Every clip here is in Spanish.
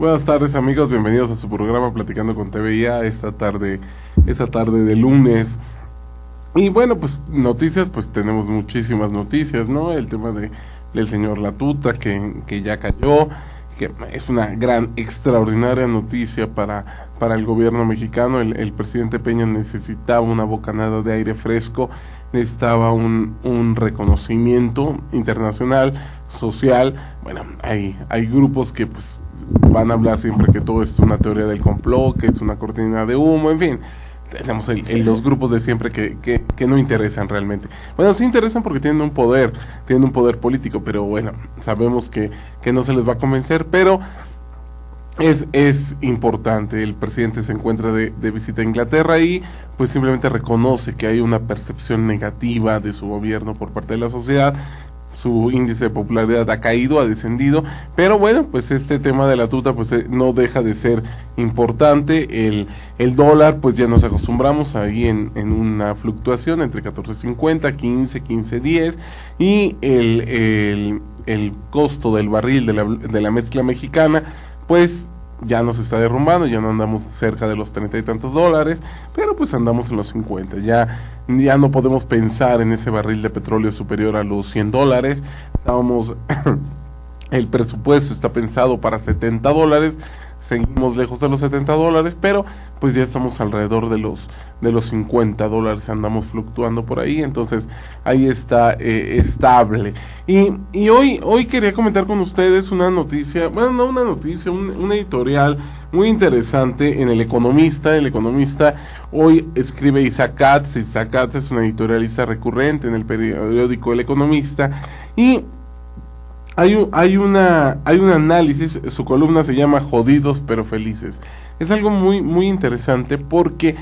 Buenas tardes amigos, bienvenidos a su programa Platicando con TVIA esta tarde de lunes. Y bueno, pues noticias, pues tenemos muchísimas noticias, ¿no? El tema del señor Latuta que ya cayó, que es una gran, extraordinaria noticia para el gobierno mexicano. El presidente Peña necesitaba una bocanada de aire fresco, necesitaba un reconocimiento internacional, social. Bueno, hay grupos que pues van a hablar siempre que todo es una teoría del complot, que es una cortina de humo, en fin. Tenemos los grupos de siempre que no interesan realmente. Bueno, sí interesan porque tienen un poder político, pero bueno, sabemos que no se les va a convencer, pero es importante. El presidente se encuentra de visita a Inglaterra y pues simplemente reconoce que hay una percepción negativa de su gobierno por parte de la sociedad. Su índice de popularidad ha caído, ha descendido, pero bueno, pues este tema de la tuta pues no deja de ser importante. El dólar, pues ya nos acostumbramos ahí en una fluctuación entre 14.50, 15.10, y el costo del barril de la mezcla mexicana, pues ya nos está derrumbando, ya no andamos cerca de los 30 y tantos dólares, pero pues andamos en los 50, ya no podemos pensar en ese barril de petróleo superior a los $100, estábamos, el presupuesto está pensado para $70, seguimos lejos de los $70, pero pues ya estamos alrededor de los $50, andamos fluctuando por ahí, entonces ahí está estable. Y hoy quería comentar con ustedes una noticia, bueno, no una noticia, un editorial muy interesante en El Economista. El Economista hoy escribe Isaac Katz. Isaac Katz es un editorialista recurrente en el periódico El Economista, y hay un análisis. Su columna se llama Jodidos pero felices. Es algo muy interesante porque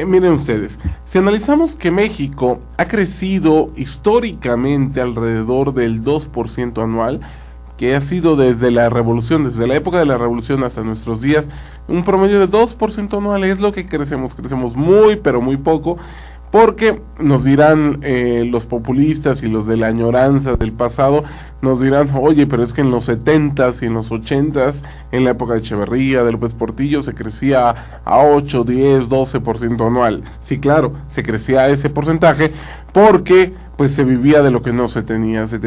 miren ustedes, si analizamos que México ha crecido históricamente alrededor del 2% anual, que ha sido desde la época de la revolución hasta nuestros días, un promedio de 2% anual es lo que crecemos muy pero muy poco, porque nos dirán los populistas y los de la añoranza del pasado, nos dirán, oye, pero es que en los 70s y en los 80s, en la época de Echeverría, de López Portillo, se crecía a 8, 10, 12% anual. Sí, claro, se crecía a ese porcentaje porque pues se vivía de lo que no se tenía, se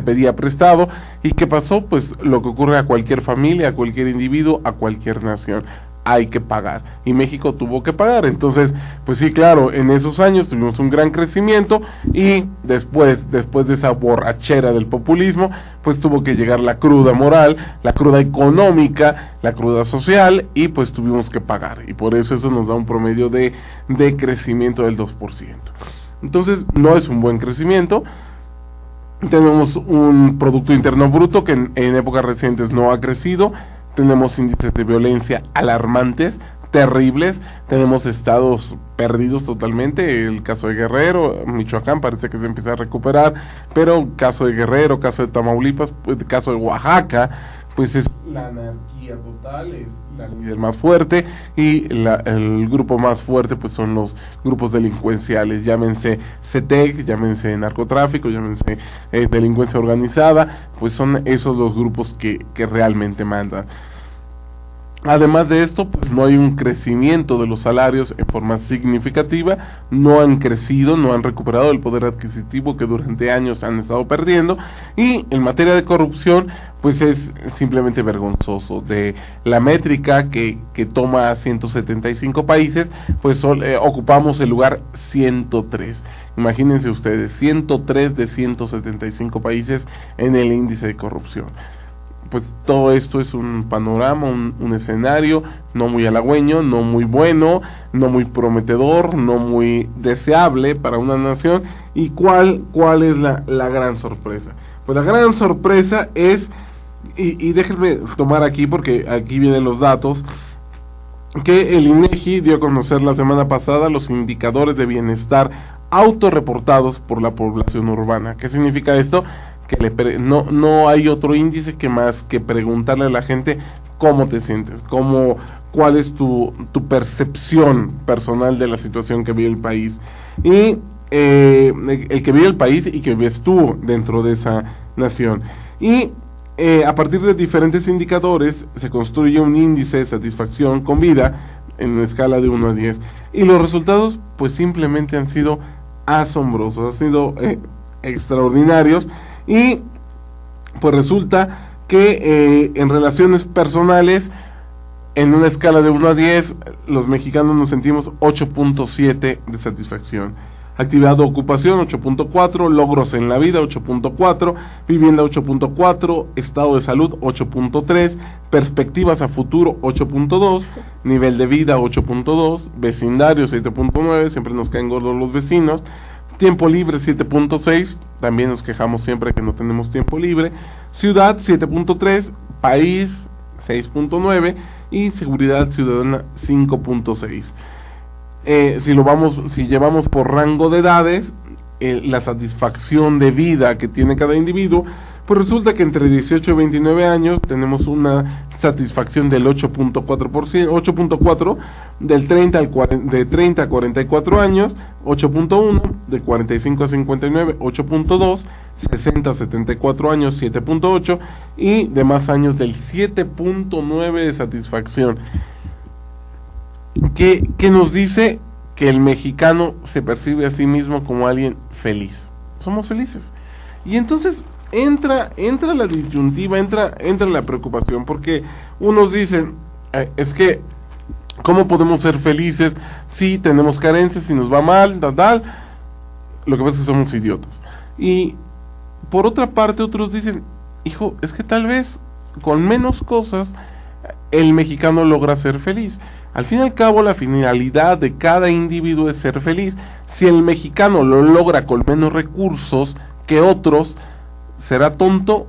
pedía prestado. ¿Y qué pasó? Pues lo que ocurre a cualquier familia, a cualquier individuo, a cualquier nación: hay que pagar, y México tuvo que pagar. Entonces, pues sí, claro, en esos años tuvimos un gran crecimiento, y después de esa borrachera del populismo, pues tuvo que llegar la cruda moral, la cruda económica, la cruda social, y pues tuvimos que pagar, y por eso nos da un promedio de crecimiento del 2%. Entonces, no es un buen crecimiento. Tenemos un Producto Interno Bruto que en épocas recientes no ha crecido. Tenemos índices de violencia alarmantes, terribles. Tenemos estados perdidos totalmente. El caso de Guerrero, Michoacán parece que se empieza a recuperar, pero caso de Guerrero, caso de Tamaulipas, caso de Oaxaca, pues es la anarquía total, es la líder más fuerte, y el grupo más fuerte pues son los grupos delincuenciales, llámense CETEC, llámense narcotráfico, llámense delincuencia organizada, pues son esos los grupos que realmente mandan. Además de esto, pues no hay un crecimiento de los salarios en forma significativa, no han crecido, no han recuperado el poder adquisitivo que durante años han estado perdiendo, y en materia de corrupción, pues es simplemente vergonzoso. De la métrica que toma 175 países, pues ocupamos el lugar 103. Imagínense ustedes, 103 de 175 países en el índice de corrupción. Pues todo esto es un panorama, un escenario no muy halagüeño, no muy bueno, no muy prometedor, no muy deseable para una nación. ¿Y cuál es la gran sorpresa? Pues la gran sorpresa es, y déjenme tomar aquí porque aquí vienen los datos, que el INEGI dio a conocer la semana pasada los indicadores de bienestar autorreportados por la población urbana. ¿Qué significa esto? Que no hay otro índice que más que preguntarle a la gente cómo te sientes, cuál es tu percepción personal de la situación que vive el país, y el que vive el país y que vives tú dentro de esa nación. Y a partir de diferentes indicadores se construye un índice de satisfacción con vida en una escala de 1 a 10. Y los resultados pues simplemente han sido asombrosos, han sido extraordinarios. Y pues resulta que en relaciones personales, en una escala de 1 a 10, los mexicanos nos sentimos 8.7 de satisfacción. Actividad o ocupación 8.4, logros en la vida 8.4, vivienda 8.4, estado de salud 8.3, perspectivas a futuro 8.2, nivel de vida 8.2, vecindario 7.9, siempre nos caen gordos los vecinos, tiempo libre 7.6, también nos quejamos siempre que no tenemos tiempo libre, ciudad 7.3, país 6.9 y seguridad ciudadana 5.6. Si llevamos por rango de edades, la satisfacción de vida que tiene cada individuo, pues resulta que entre 18 y 29 años tenemos una satisfacción del 8.4%, del 30 a 44 años, 8.1, de 45 a 59, 8.2, 60 a 74 años, 7.8, y de más años del 7.9 de satisfacción. Que nos dice que el mexicano se percibe a sí mismo como alguien feliz. Somos felices. Y entonces entra la disyuntiva, entra la preocupación, porque unos dicen, es que, ¿cómo podemos ser felices si tenemos carencias, si nos va mal, tal? Lo que pasa es que somos idiotas. Y por otra parte, otros dicen, hijo, es que tal vez con menos cosas el mexicano logra ser feliz. Al fin y al cabo, la finalidad de cada individuo es ser feliz. Si el mexicano lo logra con menos recursos que otros, ¿será tonto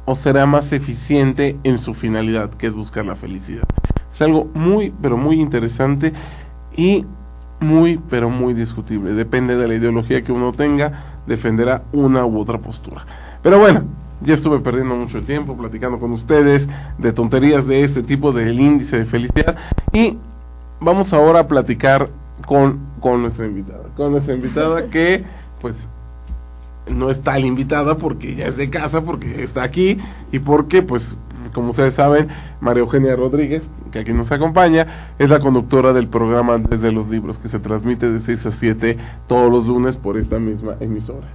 o será más eficiente en su finalidad, que es buscar la felicidad? Es algo muy, pero muy interesante y muy, pero muy discutible. Depende de la ideología que uno tenga, defenderá una u otra postura. Pero bueno, ya estuve perdiendo mucho el tiempo platicando con ustedes de tonterías de este tipo, del índice de felicidad, y vamos ahora a platicar con nuestra invitada, que pues no es tal invitada porque ya es de casa, porque está aquí y porque pues como ustedes saben, María Eugenia Rodríguez, que aquí nos acompaña, es la conductora del programa Desde los Libros, que se transmite de 6 a 7 todos los lunes por esta misma emisora.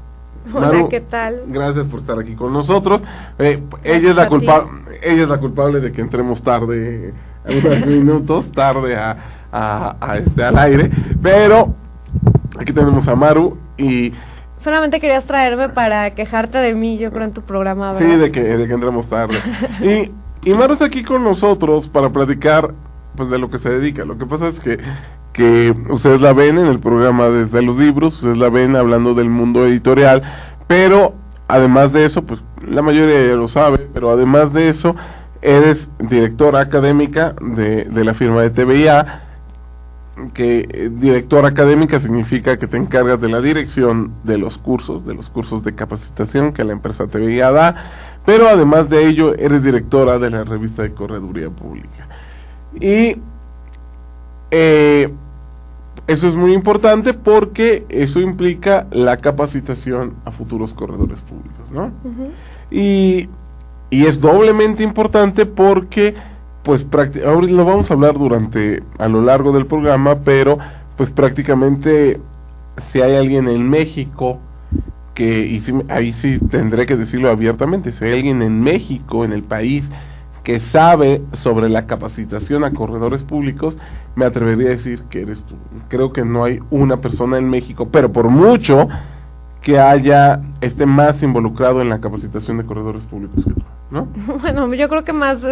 Hola, Maru, ¿qué tal? Gracias por estar aquí con nosotros. Ella es la culpable de que entremos tarde, algunos minutos tarde al aire, pero aquí tenemos a Maru y solamente querías traerme para quejarte de mí, yo creo, en tu programa, ¿verdad? Sí, de que entremos tarde. y Maru está aquí con nosotros para platicar pues de lo que se dedica. Lo que pasa es que ustedes la ven en el programa Desde los Libros, ustedes la ven hablando del mundo editorial, pero además de eso, pues la mayoría ya lo sabe, pero además de eso, eres directora académica de la firma de TVIA, que directora académica significa que te encargas de la dirección de los cursos de capacitación que la empresa TVIA da, pero además de ello, eres directora de la revista de Correduría Pública. Y eso es muy importante porque eso implica la capacitación a futuros corredores públicos, ¿no? Uh-huh. Y es doblemente importante porque, pues, ahora lo vamos a hablar a lo largo del programa, pero, pues, prácticamente, si hay alguien en México ahí sí tendré que decirlo abiertamente, si hay alguien en México, en el país, que sabe sobre la capacitación a corredores públicos, me atrevería a decir que eres tú. Creo que no hay una persona en México, pero por mucho, que esté más involucrado en la capacitación de corredores públicos que tú, ¿no? Bueno, yo creo que más,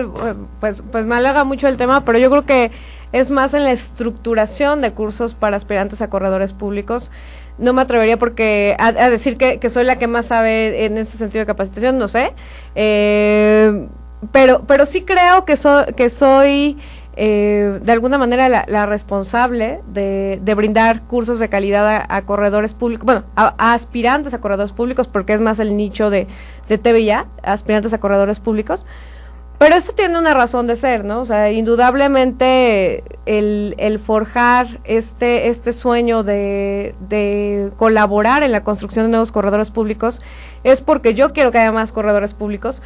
pues me halaga mucho el tema, pero yo creo que es más en la estructuración de cursos para aspirantes a corredores públicos. No me atrevería porque a decir que soy la que más sabe en ese sentido de capacitación, no sé, pero sí creo que soy de alguna manera la responsable de brindar cursos de calidad a corredores públicos, bueno, a aspirantes a corredores públicos, porque es más el nicho de TVIA, aspirantes a corredores públicos. Pero esto tiene una razón de ser, ¿no? O sea, indudablemente el forjar este sueño de colaborar en la construcción de nuevos corredores públicos es porque yo quiero que haya más corredores públicos,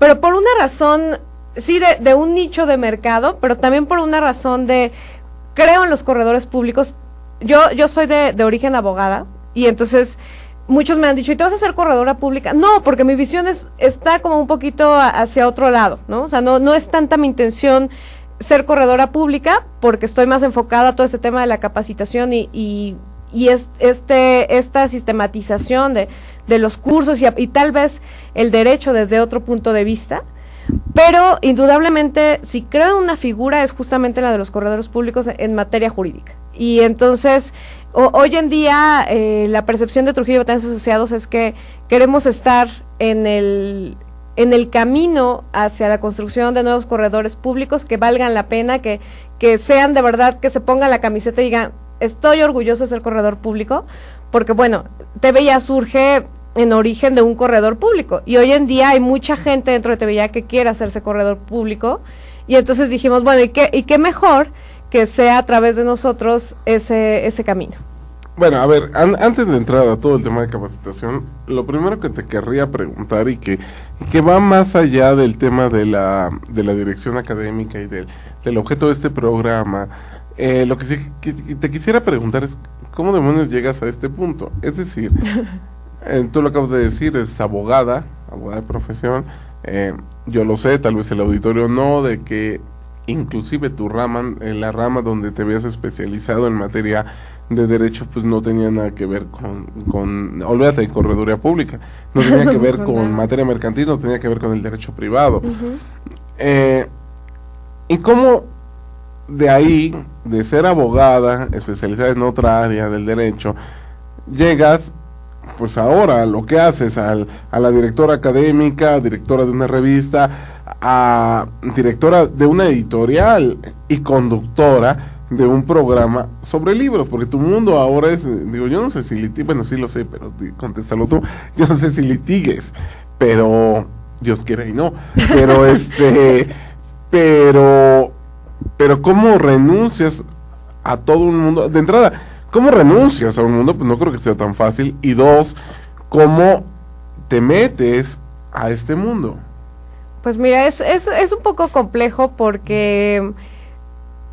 pero por una razón, sí, de un nicho de mercado, pero también por una razón de, creo en los corredores públicos. Yo soy de origen abogada, y entonces muchos me han dicho, ¿y te vas a hacer corredora pública? No, porque mi visión está como un poquito hacia otro lado, ¿no? O sea, no es tanta mi intención ser corredora pública, porque estoy más enfocada a todo ese tema de la capacitación y esta sistematización de los cursos y tal vez el derecho desde otro punto de vista. Pero indudablemente, si creo en una figura, es justamente la de los corredores públicos en materia jurídica. Y entonces, hoy en día, la percepción de Trujillo Botanes Asociados es que queremos estar en el camino hacia la construcción de nuevos corredores públicos que valgan la pena, que sean de verdad, que se pongan la camiseta y digan, estoy orgulloso de ser corredor público, porque bueno, TVIA surge en origen de un corredor público, y hoy en día hay mucha gente dentro de TVIA que quiere hacerse corredor público, y entonces dijimos, bueno, ¿y qué mejor que sea a través de nosotros ese camino? Bueno, a ver, antes de entrar a todo el tema de capacitación, lo primero que te querría preguntar y que va más allá del tema de la dirección académica y del objeto de este programa, lo que sí que te quisiera preguntar es, ¿cómo demonios llegas a este punto? Es decir, tú lo acabas de decir, eres abogada de profesión, yo lo sé, tal vez el auditorio no, de que inclusive tu rama, en la rama donde te habías especializado en materia de derecho, pues no tenía nada que ver con olvídate de correduría pública, no tenía que ver con materia mercantil, no tenía que ver con el derecho privado. ¿Y cómo de ahí, de ser abogada, especializada en otra área del derecho, llegas, pues ahora, lo que haces, a la directora académica, directora de una revista, a directora de una editorial y conductora de un programa sobre libros? Porque tu mundo ahora es, digo, yo no sé si bueno, sí lo sé, pero contéstalo tú, yo no sé si litigues, pero Dios quiera y no, pero pero ¿cómo renuncias a todo un mundo? De entrada, ¿cómo renuncias a un mundo? Pues no creo que sea tan fácil. Y dos, ¿cómo te metes a este mundo? Pues mira, es un poco complejo porque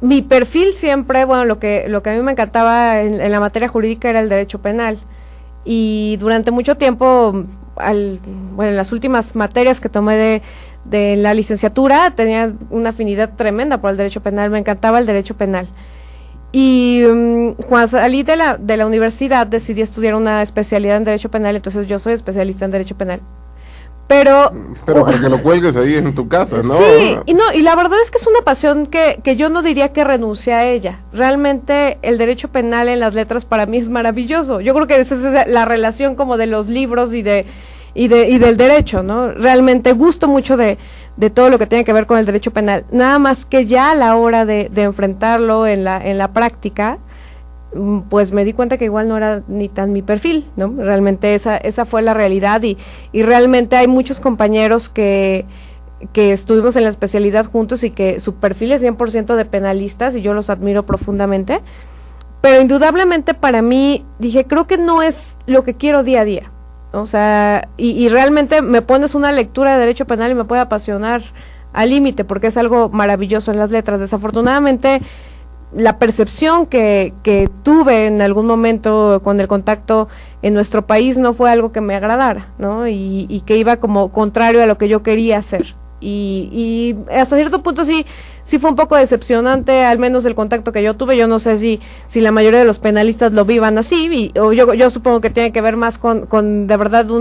mi perfil siempre, bueno, lo que a mí me encantaba en la materia jurídica era el derecho penal. Y durante mucho tiempo, en las últimas materias que tomé de la licenciatura, tenía una afinidad tremenda por el derecho penal, me encantaba el derecho penal. Y cuando salí de la universidad decidí estudiar una especialidad en derecho penal, entonces yo soy especialista en derecho penal. Pero para que lo cuelgues ahí en tu casa, ¿no? Sí, y la verdad es que es una pasión que yo no diría que renuncie a ella. Realmente el derecho penal en las letras para mí es maravilloso. Yo creo que esa es la relación como de los libros y del derecho, ¿no? Realmente gusto mucho de todo lo que tiene que ver con el derecho penal. Nada más que ya a la hora de enfrentarlo en la práctica, pues me di cuenta que igual no era ni tan mi perfil, ¿no? Realmente esa fue la realidad y realmente hay muchos compañeros que estuvimos en la especialidad juntos y que su perfil es 100% de penalistas y yo los admiro profundamente, pero indudablemente para mí dije, creo que no es lo que quiero día a día, ¿no? O sea, y realmente me pones una lectura de derecho penal y me puede apasionar al límite porque es algo maravilloso en las letras. Desafortunadamente la percepción que tuve en algún momento con el contacto en nuestro país no fue algo que me agradara, ¿no? Y que iba como contrario a lo que yo quería hacer. Y hasta cierto punto sí fue un poco decepcionante, al menos el contacto que yo tuve. Yo no sé si la mayoría de los penalistas lo vivan así, o yo supongo que tiene que ver más con de verdad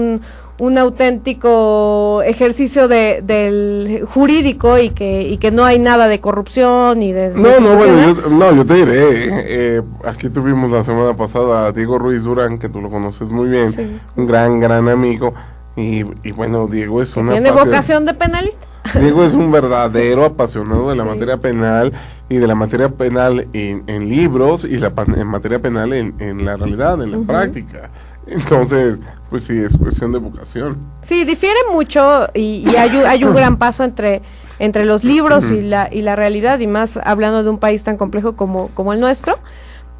un auténtico ejercicio del jurídico y que no hay nada de corrupción y de... yo te diré, aquí tuvimos la semana pasada a Diego Ruiz Durán, que tú lo conoces muy bien, sí. Un gran amigo, y bueno, Diego es una... ¿Tiene vocación de penalista? Diego es un verdadero apasionado de la materia penal y de la materia penal en libros y en materia penal en la realidad, en la práctica. Entonces, pues sí, es cuestión de vocación. Sí, difiere mucho y hay un gran paso entre los libros y la realidad, y más hablando de un país tan complejo como el nuestro.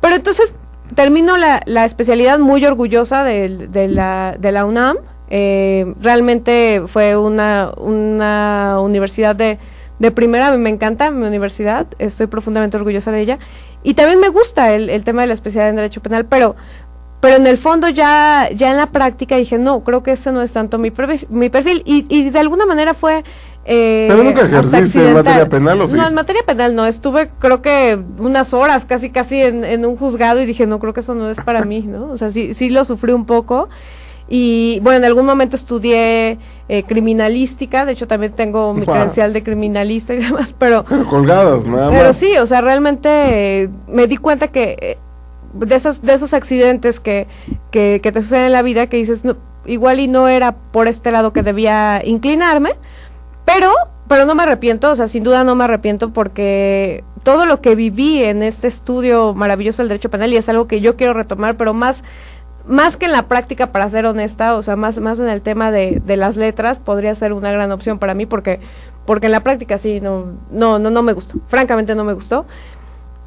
Pero entonces termino la especialidad muy orgullosa de la UNAM, Realmente fue una universidad de primera. A mí me encanta mi universidad, estoy profundamente orgullosa de ella, y también me gusta el tema de la especialidad en Derecho Penal, pero en el fondo ya en la práctica dije, no, creo que ese no es tanto mi perfil, y de alguna manera fue... ¿Pero nunca ejerciste en materia penal o sí? No, en materia penal no, estuve creo que unas horas casi en un juzgado y dije, no, creo que eso no es para mí, ¿no? O sea, sí lo sufrí un poco. Y bueno, en algún momento estudié criminalística, de hecho también tengo mi credencial de criminalista y demás, pero colgadas, nada más. Pero sí, o sea, realmente me di cuenta que de esos accidentes que te suceden en la vida, que dices, no, igual y no era por este lado que debía inclinarme, pero no me arrepiento, o sea, sin duda no me arrepiento, porque todo lo que viví en este estudio maravilloso del Derecho Penal, y es algo que yo quiero retomar, pero más que en la práctica, para ser honesta, o sea, más en el tema de las letras, podría ser una gran opción para mí, porque en la práctica sí, no me gustó, francamente no me gustó.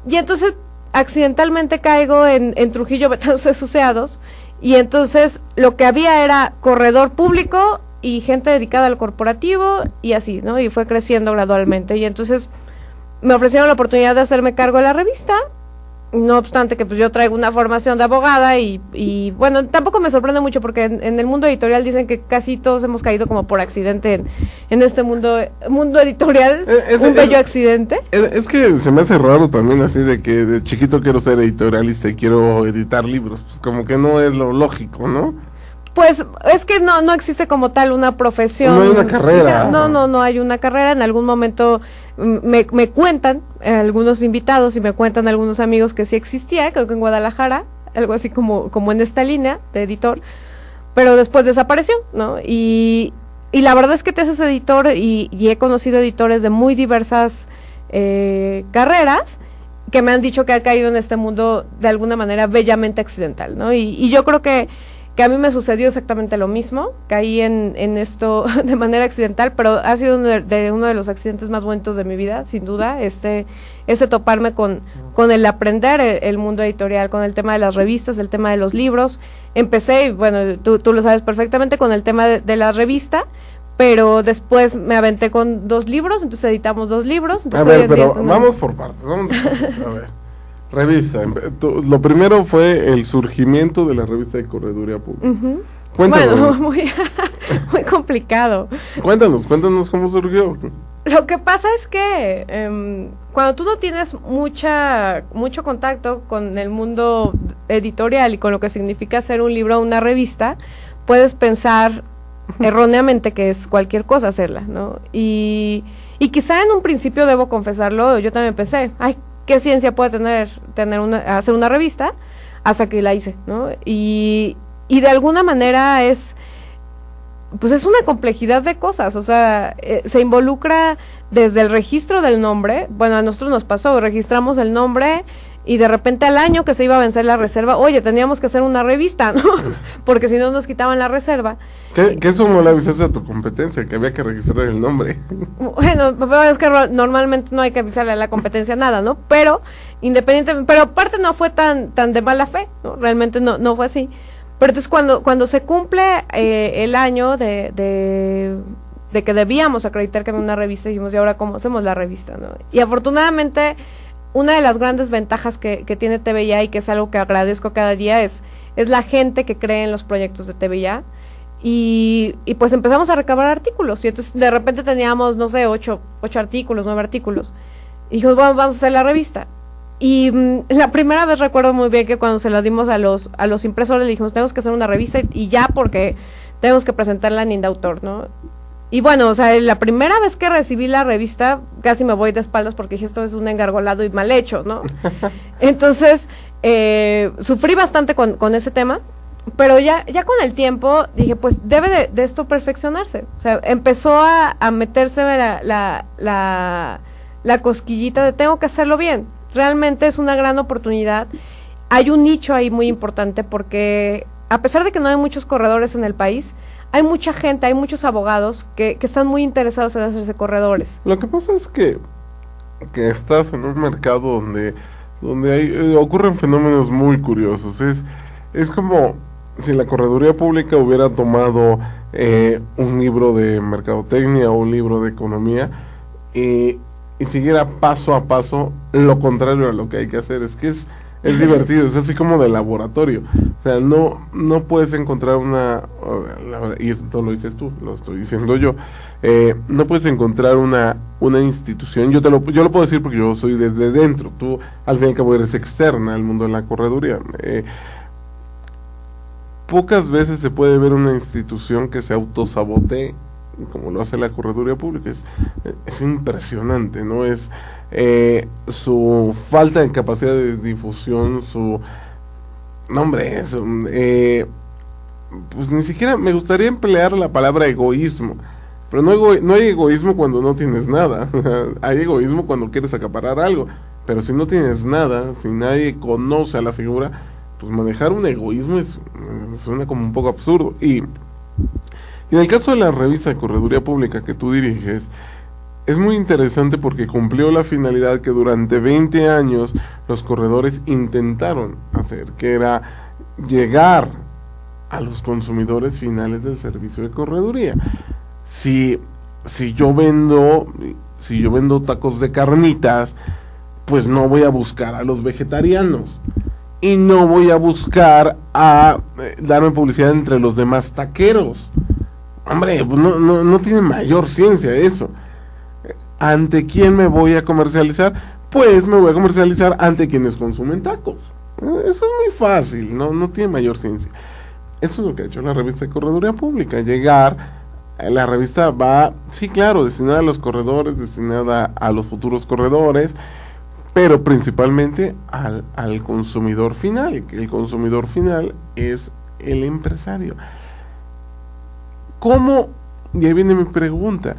Y entonces, accidentalmente caigo en Trujillo Vetados Asociados, y entonces lo que había era corredor público y gente dedicada al corporativo, y así, ¿no? Y fue creciendo gradualmente, y entonces me ofrecieron la oportunidad de hacerme cargo de la revista. No obstante que pues yo traigo una formación de abogada y bueno, tampoco me sorprende mucho, porque en el mundo editorial dicen que casi todos hemos caído como por accidente en este mundo editorial, un bello accidente. Es que se me hace raro también, así de que de chiquito quiero ser editorialista y quiero editar libros, pues como que no es lo lógico, ¿no? Pues es que no existe como tal una profesión. No hay una carrera. No hay una carrera. En algún momento me cuentan algunos invitados y me cuentan algunos amigos que sí existía, creo que en Guadalajara, algo así como en esta línea de editor, pero después desapareció, ¿no? Y la verdad es que te haces editor, y he conocido editores de muy diversas carreras que me han dicho que ha caído en este mundo de alguna manera bellamente accidental, ¿no? Y yo creo que a mí me sucedió exactamente lo mismo, caí en esto de manera accidental, pero ha sido uno de los accidentes más bonitos de mi vida, sin duda, ese toparme con el aprender el mundo editorial, con el tema de las revistas, el tema de los libros. Empecé, y bueno, tú lo sabes perfectamente, con el tema de la revista, pero después me aventé con 2 libros, entonces editamos 2 libros. Entonces a ver, pero vamos por partes, a ver. Revista, lo primero fue el surgimiento de la revista de Correduría Pública. Uh-huh. Cuéntanos. Bueno, muy complicado. Cuéntanos cómo surgió. Lo que pasa es que cuando tú no tienes mucho contacto con el mundo editorial y con lo que significa hacer un libro o una revista, puedes pensar erróneamente que es cualquier cosa hacerla, ¿no? Y quizá en un principio, debo confesarlo, yo también pensé, ay, ¿qué ciencia puede hacer una revista? Hasta que la hice, ¿no? Y de alguna manera es una complejidad de cosas, o sea, se involucra desde el registro del nombre. Bueno, a nosotros nos pasó, registramos el nombre y de repente al año que se iba a vencer la reserva, oye, teníamos que hacer una revista, ¿no? Porque si no nos quitaban la reserva. Que eso no le avisaste a tu competencia, que había que registrar el nombre. Bueno, es que normalmente no hay que avisarle a la competencia nada, ¿no? Pero independientemente, pero aparte no fue tan de mala fe, ¿no? Realmente no fue así. Pero entonces cuando se cumple el año de que debíamos acreditar que había una revista, dijimos, ¿y ahora cómo hacemos la revista, no? Y afortunadamente, una de las grandes ventajas que tiene TVIA, y que es algo que agradezco cada día, es la gente que cree en los proyectos de TVIA, y pues empezamos a recabar artículos, y entonces de repente teníamos, no sé, 8 artículos, 9 artículos, y dijimos, bueno, vamos a hacer la revista. Y la primera vez recuerdo muy bien que cuando se lo dimos a los impresores, le dijimos, tenemos que hacer una revista, y ya, porque tenemos que presentarla en Indautor, ¿no? Y bueno, o sea, la primera vez que recibí la revista, casi me voy de espaldas porque dije, esto es un engargolado y mal hecho, ¿no? Entonces, sufrí bastante con ese tema, pero ya con el tiempo dije, pues debe de esto perfeccionarse. O sea, empezó a meterse la cosquillita de tengo que hacerlo bien. Realmente es una gran oportunidad. Hay un nicho ahí muy importante, porque a pesar de que no hay muchos corredores en el país, hay mucha gente, hay muchos abogados que están muy interesados en hacerse corredores. Lo que pasa es que estás en un mercado donde ocurren fenómenos muy curiosos. Es como si la correduría pública hubiera tomado un libro de mercadotecnia o un libro de economía y siguiera paso a paso lo contrario a lo que hay que hacer, es que es divertido, es así como de laboratorio. O sea, no puedes encontrar y esto lo dices tú, lo estoy diciendo yo, no puedes encontrar una institución, yo lo puedo decir porque yo soy desde dentro, tú al fin y al cabo eres externa al mundo de la correduría. Pocas veces se puede ver una institución que se autosabotee como lo hace la correduría pública. Es impresionante, ¿no? Es su falta de capacidad de difusión, pues ni siquiera me gustaría emplear la palabra egoísmo, pero no hay egoísmo cuando no tienes nada. Hay egoísmo cuando quieres acaparar algo, pero si no tienes nada, si nadie conoce a la figura, pues manejar un egoísmo suena como un poco absurdo. Y en el caso de la revista de correduría pública que tú diriges, es muy interesante porque cumplió la finalidad que durante 20 años los corredores intentaron hacer, que era llegar a los consumidores finales del servicio de correduría. Si yo vendo tacos de carnitas, pues no voy a buscar a los vegetarianos y no voy a buscar a darme publicidad entre los demás taqueros. Hombre, pues no tiene mayor ciencia eso. ¿Ante quién me voy a comercializar? Pues me voy a comercializar ante quienes consumen tacos. Eso es muy fácil, no tiene mayor ciencia. Eso es lo que ha hecho la revista de correduría pública. La revista va, sí, claro, destinada a los corredores, destinada a los futuros corredores, pero principalmente al consumidor final, que el consumidor final es el empresario. ¿Cómo? Y ahí viene mi pregunta.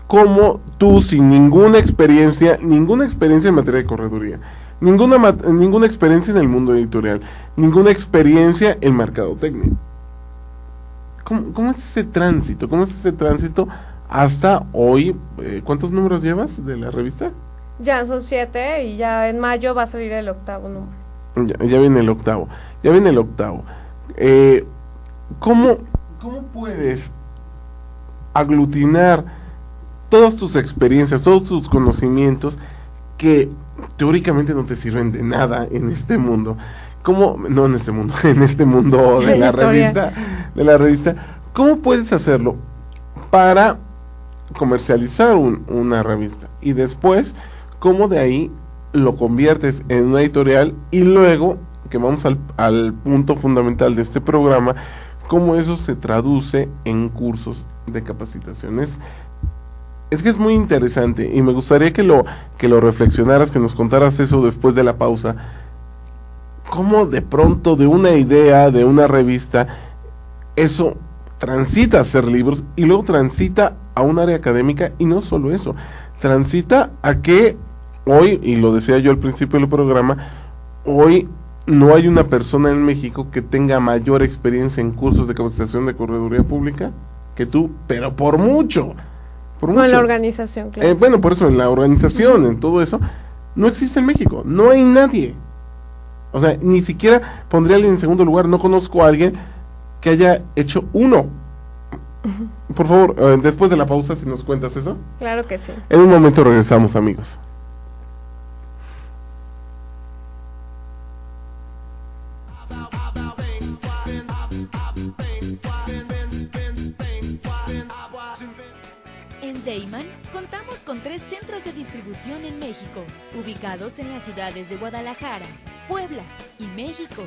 ¿Cómo tú, sin ninguna experiencia en materia de correduría, ninguna experiencia en el mundo editorial, ninguna experiencia en mercadotecnia, ¿cómo es ese tránsito? ¿Cómo es ese tránsito hasta hoy? ¿Cuántos números llevas de la revista? Ya son 7 y ya en mayo va a salir el 8º número. Ya viene el octavo. ¿Cómo puedes aglutinar todas tus experiencias, todos tus conocimientos que teóricamente no te sirven de nada en este mundo? En este mundo de la revista, ¿cómo puedes hacerlo para comercializar una revista? Y después, ¿cómo de ahí lo conviertes en una editorial? Y luego, que vamos al punto fundamental de este programa, cómo eso se traduce en cursos de capacitaciones. Es que es muy interesante y me gustaría que lo reflexionaras, que nos contaras eso después de la pausa. Cómo de pronto de una idea, de una revista, eso transita a ser libros y luego transita a un área académica, y no solo eso, transita a que hoy, y lo decía yo al principio del programa, hoy no hay una persona en México que tenga mayor experiencia en cursos de capacitación de correduría pública que tú, pero por mucho. En la organización, claro. Bueno, por eso, en la organización, en todo eso, no existe en México, no hay nadie. O sea, ni siquiera pondría en segundo lugar, no conozco a alguien que haya hecho uno. Por favor, después de la pausa, si nos cuentas eso. Claro que sí. En un momento regresamos, amigos. En Deiman contamos con 3 centros de distribución en México, ubicados en las ciudades de Guadalajara, Puebla y México.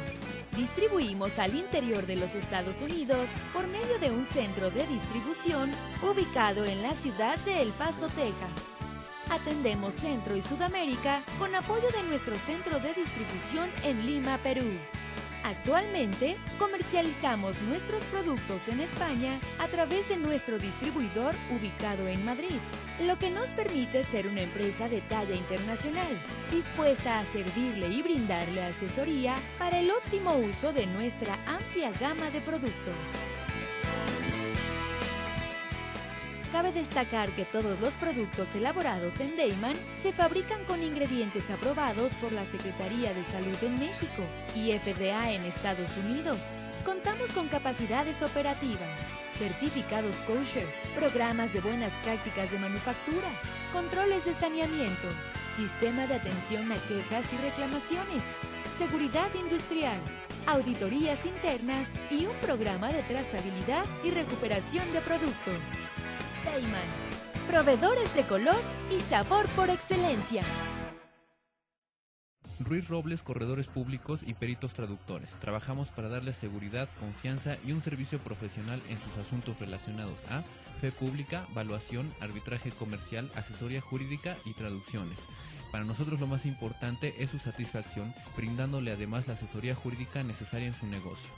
Distribuimos al interior de los Estados Unidos por medio de un centro de distribución ubicado en la ciudad de El Paso, Texas. Atendemos Centro y Sudamérica con apoyo de nuestro centro de distribución en Lima, Perú. Actualmente, comercializamos nuestros productos en España a través de nuestro distribuidor ubicado en Madrid, lo que nos permite ser una empresa de talla internacional, dispuesta a servirle y brindarle asesoría para el óptimo uso de nuestra amplia gama de productos. Cabe destacar que todos los productos elaborados en Deiman se fabrican con ingredientes aprobados por la Secretaría de Salud en México y FDA en Estados Unidos, Contamos con capacidades operativas, certificados kosher, programas de buenas prácticas de manufactura, controles de saneamiento, sistema de atención a quejas y reclamaciones, seguridad industrial, auditorías internas y un programa de trazabilidad y recuperación de producto. Peyman, proveedores de color y sabor por excelencia. Ruiz Robles, corredores públicos y peritos traductores. Trabajamos para darles seguridad, confianza y un servicio profesional en sus asuntos relacionados a fe pública, valuación, arbitraje comercial, asesoría jurídica y traducciones. Para nosotros lo más importante es su satisfacción, brindándole además la asesoría jurídica necesaria en su negocio,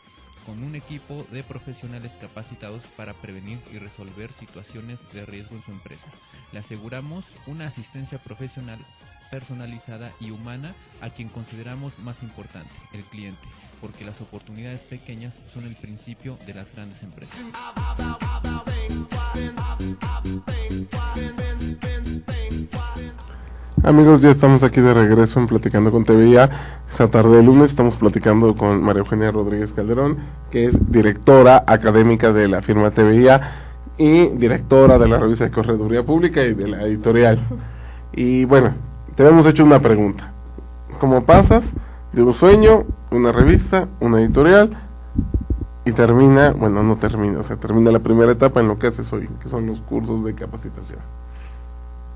con un equipo de profesionales capacitados para prevenir y resolver situaciones de riesgo en su empresa. Le aseguramos una asistencia profesional personalizada y humana a quien consideramos más importante, el cliente, porque las oportunidades pequeñas son el principio de las grandes empresas. Amigos, ya estamos aquí de regreso en Platicando con TVIA. Esta tarde de lunes estamos platicando con María Eugenia Rodríguez Calderón, que es directora académica de la firma TVIA y directora de la revista de Correduría Pública y de la editorial. Y bueno, te habíamos hecho una pregunta. ¿Cómo pasas de un sueño, una revista, una editorial, y termina, bueno, no termina, o sea, termina la primera etapa en lo que haces hoy, que son los cursos de capacitación?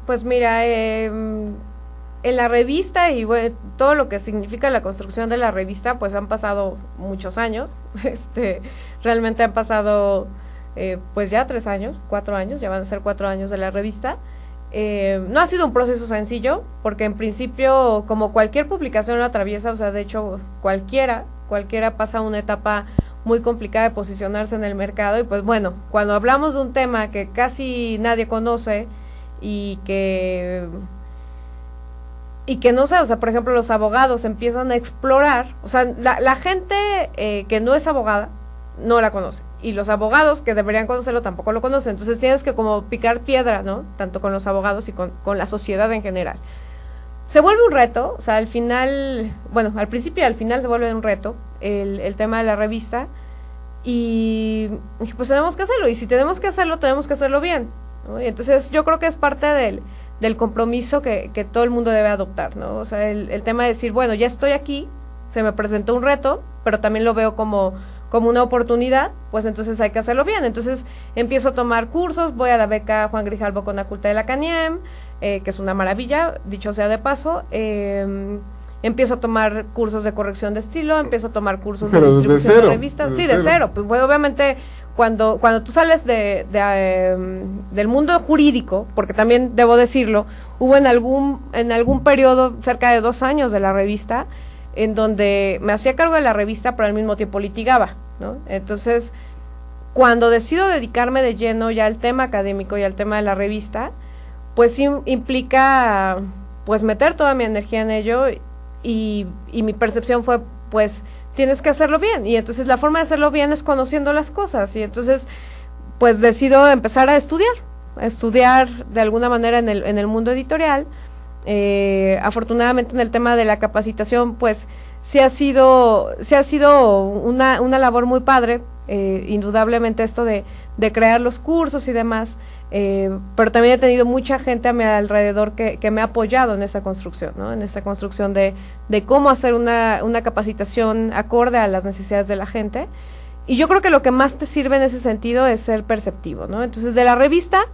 Pues mira, en la revista y bueno, todo lo que significa la construcción de la revista, pues han pasado muchos años, realmente han pasado pues ya 3 años, 4 años, ya van a ser 4 años de la revista. No ha sido un proceso sencillo, porque en principio, como cualquier publicación lo atraviesa, o sea, de hecho, cualquiera pasa una etapa muy complicada de posicionarse en el mercado, y pues bueno, cuando hablamos de un tema que casi nadie conoce, y que no sé, o sea, por ejemplo, los abogados empiezan a explorar, o sea, la gente que no es abogada, no la conoce, y los abogados que deberían conocerlo tampoco lo conocen, entonces tienes que como picar piedra, ¿no? Tanto con los abogados y con la sociedad en general. Se vuelve un reto, o sea, al final, bueno, al principio y al final se vuelve un reto el tema de la revista, y pues tenemos que hacerlo, y si tenemos que hacerlo bien, ¿no? Y entonces yo creo que es parte del compromiso que todo el mundo debe adoptar, ¿no? O sea, el tema de decir, bueno, ya estoy aquí, se me presentó un reto, pero también lo veo como una oportunidad, pues entonces hay que hacerlo bien. Entonces empiezo a tomar cursos, voy a la beca Juan Grijalvo con Aculta de la CANIEM, que es una maravilla, dicho sea de paso. Empiezo a tomar cursos de corrección de estilo, empiezo a tomar cursos de distribución de revistas. Sí, de cero. Pues bueno, obviamente cuando tú sales del mundo jurídico, porque también debo decirlo, hubo en algún periodo cerca de 2 años de la revista, en donde me hacía cargo de la revista, pero al mismo tiempo litigaba, ¿no? Entonces, cuando decido dedicarme de lleno ya al tema académico y al tema de la revista, pues sí implica pues meter toda mi energía en ello, y mi percepción fue, pues, tienes que hacerlo bien, y entonces la forma de hacerlo bien es conociendo las cosas, y entonces pues decido empezar a estudiar de alguna manera en el mundo editorial. Afortunadamente en el tema de la capacitación pues sí ha sido una labor muy padre, indudablemente esto de crear los cursos y demás, pero también he tenido mucha gente a mi alrededor que me ha apoyado en esa construcción, ¿no? En esa construcción de cómo hacer una capacitación acorde a las necesidades de la gente, y yo creo que lo que más te sirve en ese sentido es ser perceptivo, ¿no? Entonces de la revista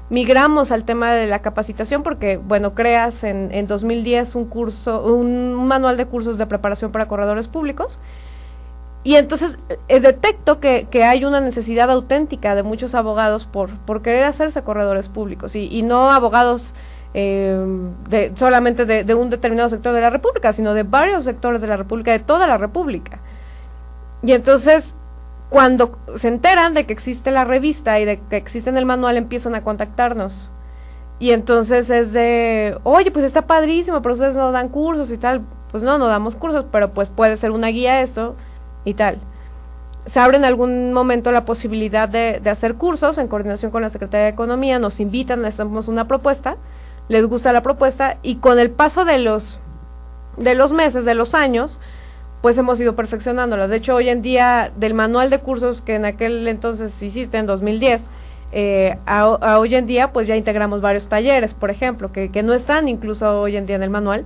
migramos al tema de la capacitación porque, bueno, creas en 2010 un manual de cursos de preparación para corredores públicos, y entonces detecto que hay una necesidad auténtica de muchos abogados por querer hacerse corredores públicos, y no abogados solamente de un determinado sector de la República, sino de varios sectores de la República, de toda la República. Y entonces, cuando se enteran de que existe la revista y de que existe el manual, empiezan a contactarnos. Y entonces es de, oye, pues está padrísimo, pero ustedes no dan cursos y tal. Pues no damos cursos, pero pues puede ser una guía esto y tal. Se abre en algún momento la posibilidad de hacer cursos en coordinación con la Secretaría de Economía, nos invitan, les hacemos una propuesta, les gusta la propuesta, y con el paso de los meses, de los años, pues hemos ido perfeccionándolo. De hecho, hoy en día, del manual de cursos que en aquel entonces hiciste, en 2010, a hoy en día, pues ya integramos varios talleres, por ejemplo, que no están incluso hoy en día en el manual,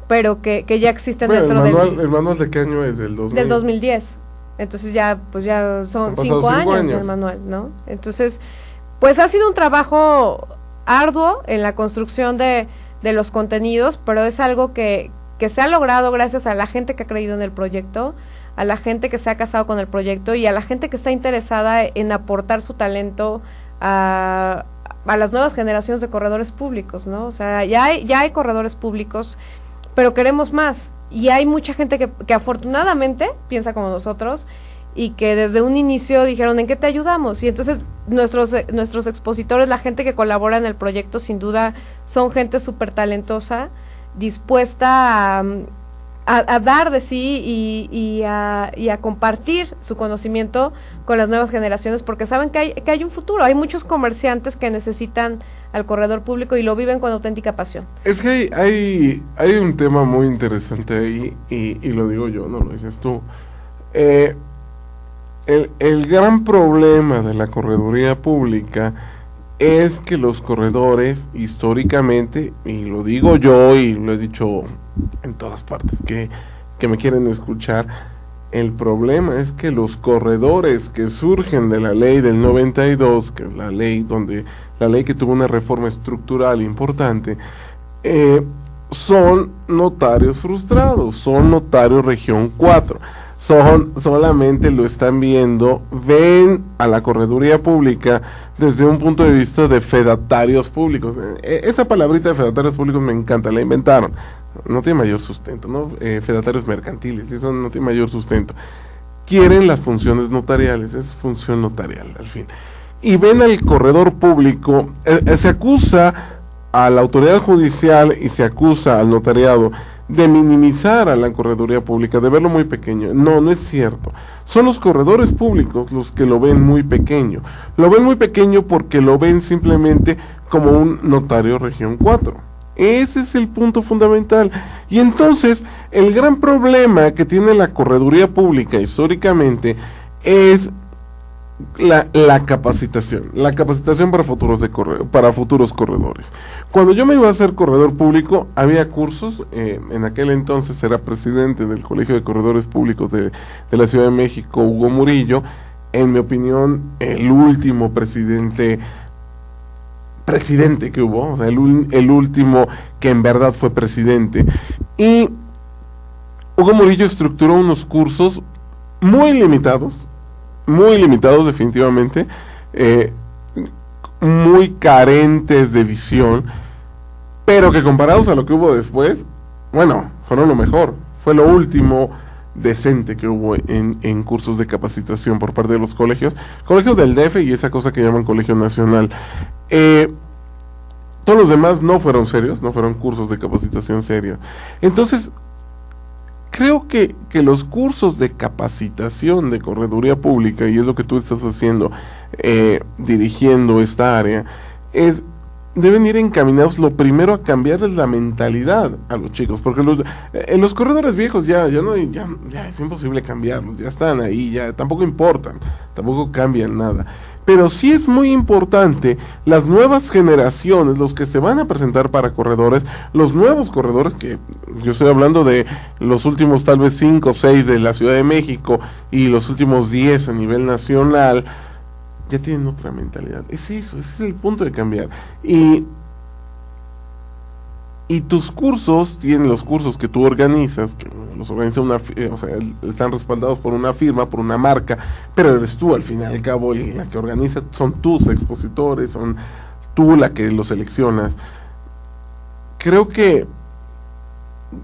pero que ya existen dentro ¿El manual de qué año es? ¿Del 2000? Del 2010. Entonces ya, pues ya son 5 años el manual, ¿no? Entonces, pues ha sido un trabajo arduo en la construcción de los contenidos, pero es algo que se ha logrado gracias a la gente que ha creído en el proyecto, a la gente que se ha casado con el proyecto y a la gente que está interesada en aportar su talento a las nuevas generaciones de corredores públicos, ¿no? O sea, ya hay corredores públicos, pero queremos más. Y hay mucha gente que afortunadamente piensa como nosotros y que desde un inicio dijeron, ¿en qué te ayudamos? Y entonces nuestros expositores, la gente que colabora en el proyecto, sin duda son gente súper talentosa, dispuesta a dar de sí y a compartir su conocimiento con las nuevas generaciones, porque saben que hay un futuro. Hay muchos comerciantes que necesitan al corredor público y lo viven con auténtica pasión. Es que hay un tema muy interesante ahí, y lo digo yo, no lo dices tú. El gran problema de la correduría pública es que los corredores, históricamente, y lo digo yo y lo he dicho en todas partes que me quieren escuchar, el problema es que los corredores que surgen de la ley del 92, que es la ley que tuvo una reforma estructural importante, son notarios frustrados, son notarios región 4. Solamente lo están viendo, ven a la correduría pública desde un punto de vista de fedatarios públicos. Esa palabrita de fedatarios públicos me encanta, la inventaron. No tiene mayor sustento, ¿no? Fedatarios mercantiles, eso no tiene mayor sustento. Quieren las funciones notariales, es función notarial, al fin. Y ven al corredor público, se acusa a la autoridad judicial y se acusa al notariado de minimizar a la correduría pública, de verlo muy pequeño. No es cierto. Son los corredores públicos los que lo ven muy pequeño. Lo ven muy pequeño porque lo ven simplemente como un notario región 4. Ese es el punto fundamental. Y entonces, el gran problema que tiene la correduría pública históricamente es la capacitación para futuros corredores. Cuando yo me iba a hacer corredor público, había cursos, en aquel entonces era presidente del Colegio de Corredores Públicos de la Ciudad de México, Hugo Murillo, en mi opinión, el último presidente que hubo, o sea, el último que en verdad fue presidente. Y Hugo Murillo estructuró unos cursos muy limitados definitivamente, muy carentes de visión, pero que comparados a lo que hubo después, bueno, fueron lo mejor, fue lo último decente que hubo en cursos de capacitación por parte de los colegios del DF y esa cosa que llaman Colegio Nacional. Todos los demás no fueron serios, no fueron cursos de capacitación serios. Entonces, creo que los cursos de capacitación de correduría pública, y es lo que tú estás haciendo, dirigiendo esta área, deben ir encaminados, lo primero, a cambiarles la mentalidad a los chicos, porque los corredores viejos ya es imposible cambiarlos, ya están ahí, ya tampoco importan, tampoco cambian nada. Pero sí es muy importante las nuevas generaciones, los que se van a presentar para corredores, los nuevos corredores, que yo estoy hablando de los últimos tal vez 5 o 6 de la Ciudad de México y los últimos 10 a nivel nacional, ya tienen otra mentalidad. Es eso, ese es el punto de cambiar. Y tus cursos, tienen los cursos que tú organizas, que los organiza están respaldados por una firma, por una marca, pero eres tú al fin y al cabo la que organiza, son tus expositores, son tú la que los seleccionas. Creo que,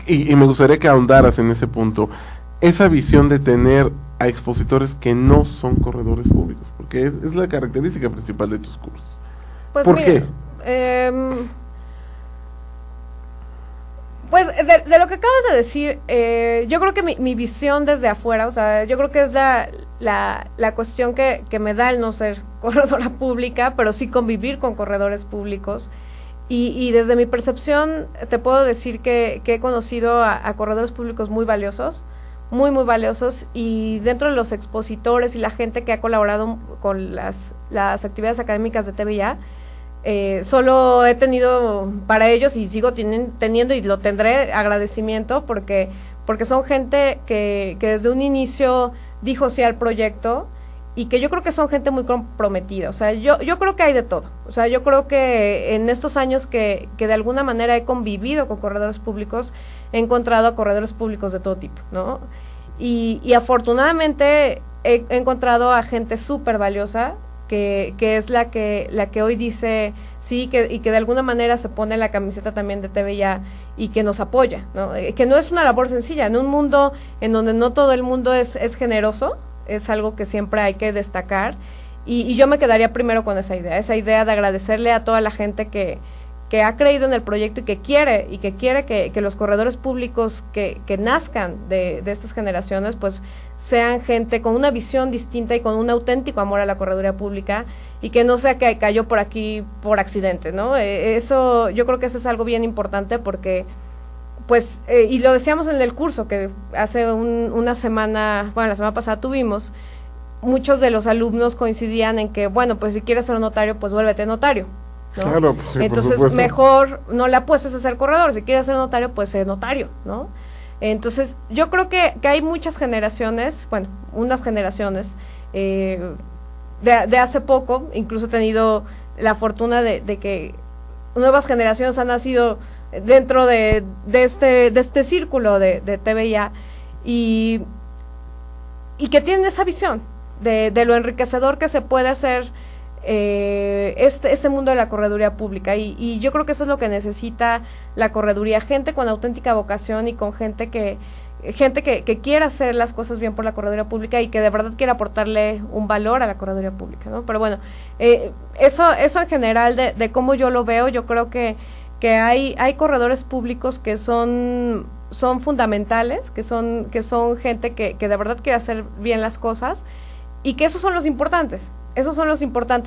y me gustaría que ahondaras en ese punto, esa visión de tener a expositores que no son corredores públicos, porque es la característica principal de tus cursos. Pues ¿Por mira, qué? Pues de lo que acabas de decir, yo creo que mi visión desde afuera, o sea, yo creo que es la cuestión que me da el no ser corredora pública, pero sí convivir con corredores públicos. Y desde mi percepción te puedo decir que he conocido a corredores públicos muy valiosos, muy, muy valiosos, y dentro de los expositores y la gente que ha colaborado con las actividades académicas de TVIA, solo he tenido para ellos, y sigo teniendo y lo tendré, agradecimiento, porque son gente que desde un inicio dijo sí al proyecto, y que yo creo que son gente muy comprometida. O sea, yo creo que hay de todo. O sea, yo creo que en estos años que de alguna manera he convivido con corredores públicos, he encontrado a corredores públicos de todo tipo, ¿no? Y afortunadamente he encontrado a gente súper valiosa, que es la que hoy dice sí, y que de alguna manera se pone la camiseta también de TVIA y que nos apoya, ¿no? Que no es una labor sencilla, en un mundo en donde no todo el mundo es generoso, es algo que siempre hay que destacar, y yo me quedaría primero con esa idea de agradecerle a toda la gente que ha creído en el proyecto y que quiere que los corredores públicos que nazcan de estas generaciones, pues sean gente con una visión distinta y con un auténtico amor a la correduría pública, y que no sea que cayó por aquí por accidente, ¿no? Eso, yo creo que eso es algo bien importante, porque pues, y lo decíamos en el curso que hace una semana, bueno, la semana pasada tuvimos, muchos de los alumnos coincidían en que, bueno, pues si quieres ser notario, pues vuélvete notario, ¿no? Claro, pues sí, entonces mejor no le apuestes a ser corredor, si quieres ser notario, pues ser notario, ¿no? Entonces yo creo que hay muchas generaciones, bueno, unas generaciones, de hace poco, incluso he tenido la fortuna de que nuevas generaciones han nacido dentro de este círculo de TVIA, y que tienen esa visión de lo enriquecedor que se puede hacer este mundo de la correduría pública, y yo creo que eso es lo que necesita la correduría, gente con auténtica vocación, y con gente que quiera hacer las cosas bien por la correduría pública, y que de verdad quiera aportarle un valor a la correduría pública, ¿no? Pero bueno, eso en general de cómo yo lo veo. Yo creo que hay corredores públicos que son fundamentales, que son gente que de verdad quiere hacer bien las cosas, y que esos son los importantes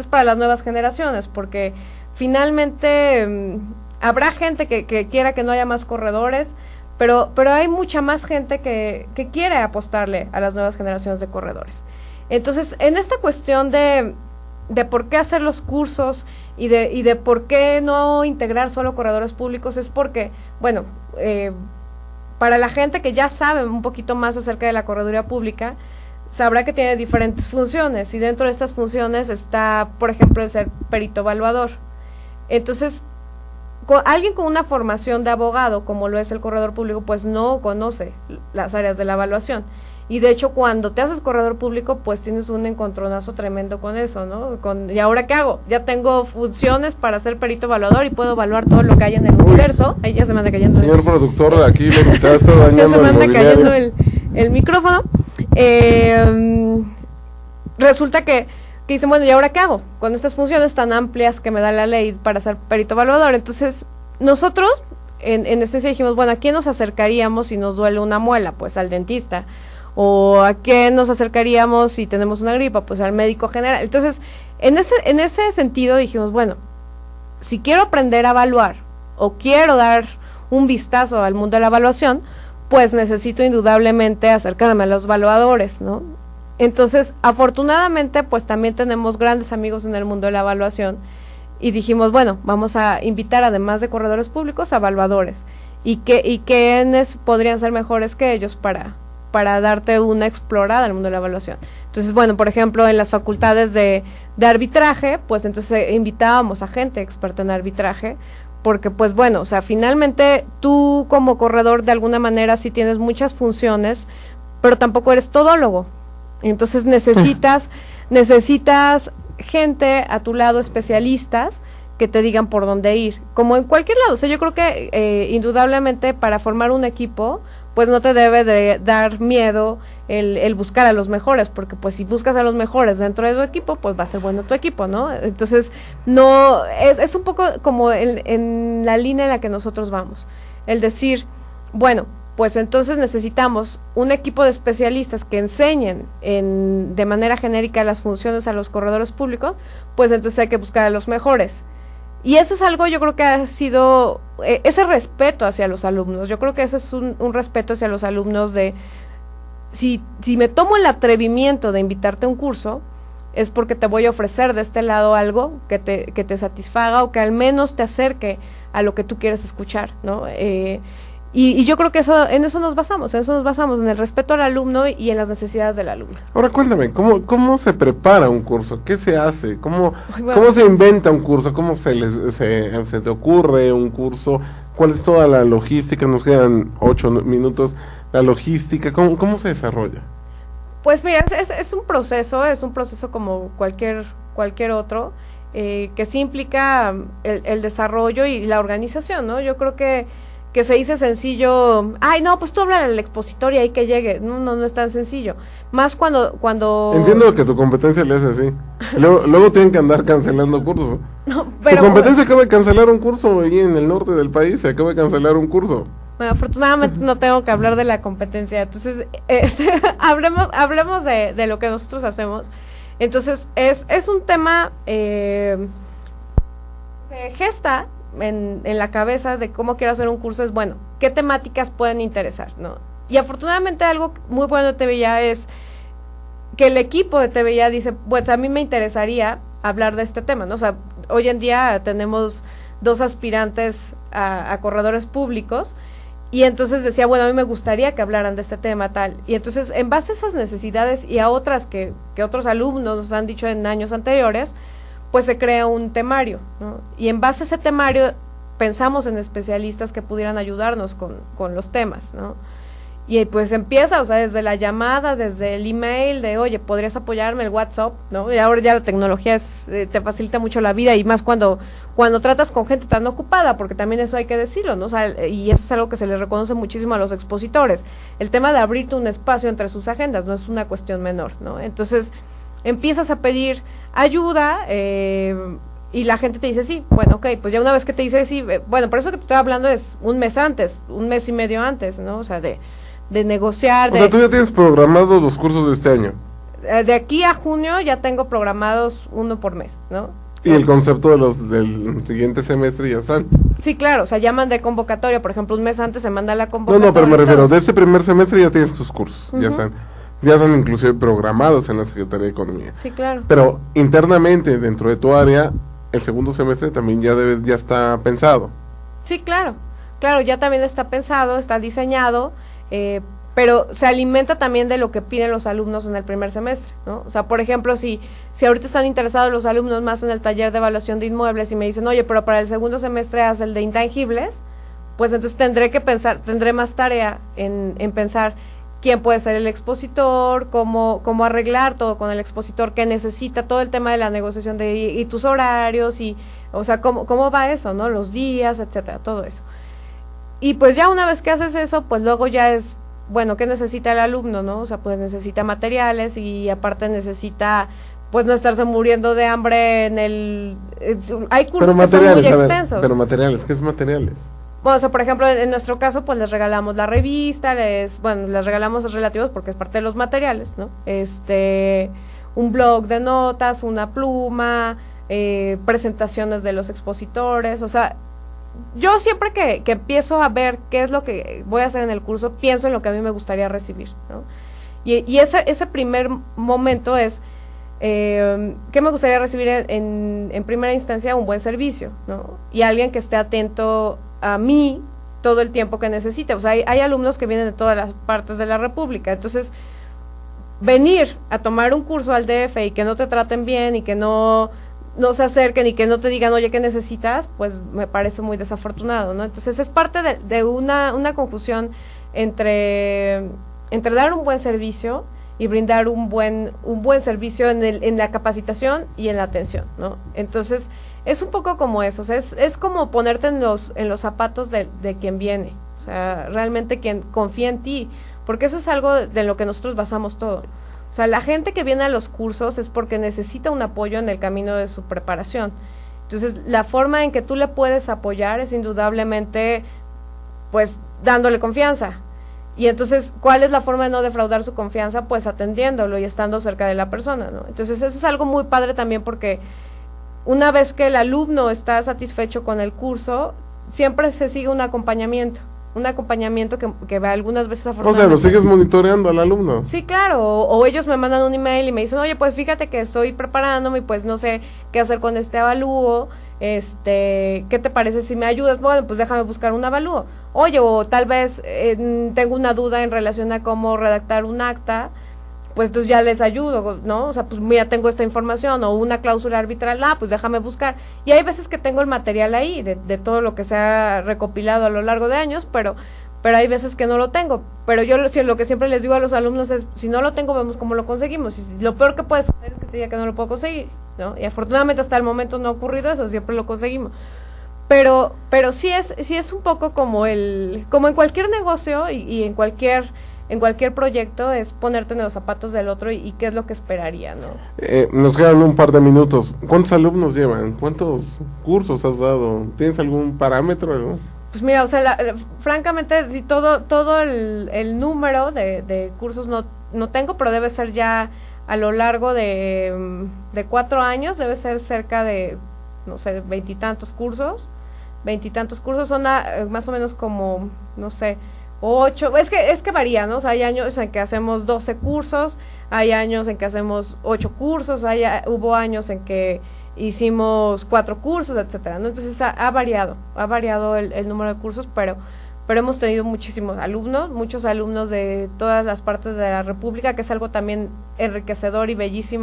para las nuevas generaciones, porque finalmente habrá gente que quiera que no haya más corredores, pero hay mucha más gente que quiere apostarle a las nuevas generaciones de corredores. Entonces, en esta cuestión de por qué hacer los cursos y de por qué no integrar solo corredores públicos, es porque, bueno, para la gente que ya sabe un poquito más acerca de la correduría pública, sabrá que tiene diferentes funciones, y dentro de estas funciones está, por ejemplo, el ser perito evaluador. Entonces, alguien con una formación de abogado, como lo es el corredor público, pues no conoce las áreas de la evaluación. Y de hecho, cuando te haces corredor público, pues tienes un encontronazo tremendo con eso, ¿no? ¿Y ahora qué hago? Ya tengo funciones para ser perito evaluador y puedo evaluar todo lo que hay en el universo. Ahí ya se me anda cayendo. Señor productor, aquí la mitad está dañando. Ya se me anda cayendo el micrófono. Resulta que dicen, bueno, ¿y ahora qué hago? Con estas funciones tan amplias que me da la ley para ser perito evaluador. Entonces, nosotros, en esencia dijimos, bueno, ¿a quién nos acercaríamos si nos duele una muela? Pues al dentista. ¿O a quién nos acercaríamos si tenemos una gripa? Pues al médico general. Entonces, en ese sentido dijimos, bueno, si quiero aprender a evaluar o quiero dar un vistazo al mundo de la evaluación, pues necesito indudablemente acercarme a los evaluadores, ¿no? Entonces, afortunadamente, pues también tenemos grandes amigos en el mundo de la evaluación, y dijimos, bueno, vamos a invitar, además de corredores públicos, a evaluadores, y quiénes podrían ser mejores que ellos para darte una explorada al mundo de la evaluación. Entonces, bueno, por ejemplo, en las facultades de arbitraje, pues entonces invitábamos a gente experta en arbitraje, porque pues bueno, o sea, finalmente tú como corredor de alguna manera sí tienes muchas funciones, pero tampoco eres todólogo. Entonces necesitas gente a tu lado, especialistas, que te digan por dónde ir, como en cualquier lado. O sea, yo creo que indudablemente para formar un equipo, pues no te debe de dar miedo el buscar a los mejores, porque pues si buscas a los mejores dentro de tu equipo, pues va a ser bueno tu equipo, ¿no? Entonces, no, es un poco como en la línea en la que nosotros vamos, el decir, bueno, pues entonces necesitamos un equipo de especialistas que enseñen de manera genérica las funciones a los corredores públicos, pues entonces hay que buscar a los mejores. Y eso es algo, yo creo que ha sido ese respeto hacia los alumnos. Yo creo que eso es un respeto hacia los alumnos de si me tomo el atrevimiento de invitarte a un curso, es porque te voy a ofrecer de este lado algo que te satisfaga o que al menos te acerque a lo que tú quieres escuchar, ¿no? Y yo creo que en eso nos basamos, en el respeto al alumno y en las necesidades del alumno. Ahora cuéntame, ¿cómo se prepara un curso? ¿Qué se hace? ¿Cómo se inventa un curso? ¿Cómo se te ocurre un curso? ¿Cuál es toda la logística? Nos quedan 8 minutos. La logística, ¿cómo se desarrolla? Pues mira, es un proceso como cualquier otro, que sí implica el desarrollo y la organización, ¿no? Yo creo que se dice sencillo, ay no, pues tú hablas al expositor y ahí que llegue, no es tan sencillo, más cuando Entiendo que tu competencia le hace así, luego tienen que andar cancelando cursos. No, pero tu competencia acaba de cancelar un curso ahí en el norte del país, se acaba de cancelar un curso. Bueno, afortunadamente no tengo que hablar de la competencia, entonces hablemos de lo que nosotros hacemos. Entonces es un tema, se gesta en la cabeza de cómo quiero hacer un curso, es bueno, qué temáticas pueden interesar, ¿no? Y afortunadamente algo muy bueno de TVIA es que el equipo de TVIA dice, pues a mí me interesaría hablar de este tema, ¿no? O sea, hoy en día tenemos 2 aspirantes a corredores públicos, y entonces decía, bueno, a mí me gustaría que hablaran de este tema tal, y entonces en base a esas necesidades y a otras que otros alumnos nos han dicho en años anteriores, pues se crea un temario, ¿no? Y en base a ese temario pensamos en especialistas que pudieran ayudarnos con los temas, ¿no? Y pues empieza, o sea, desde la llamada, desde el email, de oye, ¿podrías apoyarme? El WhatsApp, ¿no? Y ahora ya la tecnología te facilita mucho la vida, y más cuando tratas con gente tan ocupada, porque también eso hay que decirlo, ¿no? O sea, y eso es algo que se les reconoce muchísimo a los expositores, el tema de abrirte un espacio entre sus agendas, no es una cuestión menor, ¿no? Entonces empiezas a pedir ayuda, y la gente te dice sí, bueno, ok, pues ya una vez que te dice sí, bueno, por eso que te estoy hablando es un mes antes, un mes y medio antes, ¿no? O sea, de negociar. O sea, tú ya tienes programados los cursos de este año. De aquí a junio ya tengo programados 1 por mes, ¿no? Y el concepto del siguiente semestre ya están. Sí, claro, o sea, ya mandé convocatoria, por ejemplo, un mes antes se manda la convocatoria. No, pero me refiero, de este primer semestre ya tienes tus cursos, ya están inclusive programados en la Secretaría de Economía. Sí, claro. Pero internamente, dentro de tu área, el segundo semestre también ya está pensado. Sí, claro, ya también está pensado, está diseñado, pero se alimenta también de lo que piden los alumnos en el primer semestre, ¿no? O sea, por ejemplo, si ahorita están interesados los alumnos más en el taller de evaluación de inmuebles y me dicen, oye, pero para el segundo semestre haz el de intangibles, pues entonces tendré más tarea en pensar quién puede ser el expositor, cómo arreglar todo con el expositor, qué necesita, todo el tema de la negociación y tus horarios, y o sea, cómo va eso, ¿no? Los días, etcétera, todo eso. Y pues ya una vez que haces eso, pues luego ya es, bueno, ¿qué necesita el alumno, no? O sea, pues necesita materiales, y aparte necesita, pues no estarse muriendo de hambre hay cursos que son muy extensos. Pero materiales, ¿qué es materiales? Bueno, o sea, por ejemplo, en nuestro caso, pues les regalamos la revista, les regalamos los relativos porque es parte de los materiales, ¿no? Un blog de notas, una pluma, presentaciones de los expositores, o sea, yo siempre que empiezo a ver qué es lo que voy a hacer en el curso, pienso en lo que a mí me gustaría recibir, ¿no? Y ese primer momento es, ¿qué me gustaría recibir en primera instancia? Un buen servicio, ¿no? Y alguien que esté atento a mí todo el tiempo que necesite. O sea, hay alumnos que vienen de todas las partes de la República, entonces venir a tomar un curso al DF y que no te traten bien y que no se acerquen y que no te digan, oye, ¿qué necesitas? Pues me parece muy desafortunado, ¿no? Entonces es parte de una confusión entre dar un buen servicio y brindar un buen servicio en la capacitación y en la atención, ¿no? Entonces es un poco como eso, o sea, es como ponerte en los zapatos de quien viene, o sea, realmente quien confía en ti, porque eso es algo de lo que nosotros basamos todo. O sea, la gente que viene a los cursos es porque necesita un apoyo en el camino de su preparación. Entonces, la forma en que tú le puedes apoyar es indudablemente, pues, dándole confianza. Y entonces, ¿cuál es la forma de no defraudar su confianza? Pues atendiéndolo y estando cerca de la persona, ¿no? Entonces, eso es algo muy padre también, porque una vez que el alumno está satisfecho con el curso, siempre se sigue un acompañamiento, un acompañamiento que algunas veces O sea, afortunadamente... lo sigues monitoreando al alumno. Sí, claro, o ellos me mandan un email y me dicen, oye, pues fíjate que estoy preparándome y pues no sé qué hacer con este avalúo, ¿qué te parece si me ayudas? Bueno, pues déjame buscar un avalúo. Oye, o tal vez tengo una duda en relación a cómo redactar un acta, pues entonces ya les ayudo, ¿no? O sea, pues mira, tengo esta información, o una cláusula arbitral, pues déjame buscar. Y hay veces que tengo el material ahí, de todo lo que se ha recopilado a lo largo de años, pero hay veces que no lo tengo. Pero yo lo que siempre les digo a los alumnos es, si no lo tengo, vemos cómo lo conseguimos. Y lo peor que puede suceder es que te diga que no lo puedo conseguir, ¿no? Y afortunadamente hasta el momento no ha ocurrido eso, siempre lo conseguimos. Pero sí es un poco como en cualquier negocio y en cualquier proyecto, es ponerte en los zapatos del otro y qué es lo que esperaría, ¿no? Nos quedan un par de minutos. ¿Cuántos alumnos llevan? ¿Cuántos cursos has dado? ¿Tienes algún parámetro? Pues mira, o sea, francamente, sí, todo el número de cursos no tengo, pero debe ser ya a lo largo de 4 años, debe ser cerca de, no sé, 20 y tantos cursos, son más o menos como, no sé, 8, es que varía, ¿no? O sea, hay años en que hacemos 12 cursos, hay años en que hacemos 8 cursos, hubo años en que hicimos 4 cursos, etcétera, ¿no? Entonces ha variado el número de cursos, pero hemos tenido muchos alumnos de todas las partes de la República, que es algo también enriquecedor y bellísimo.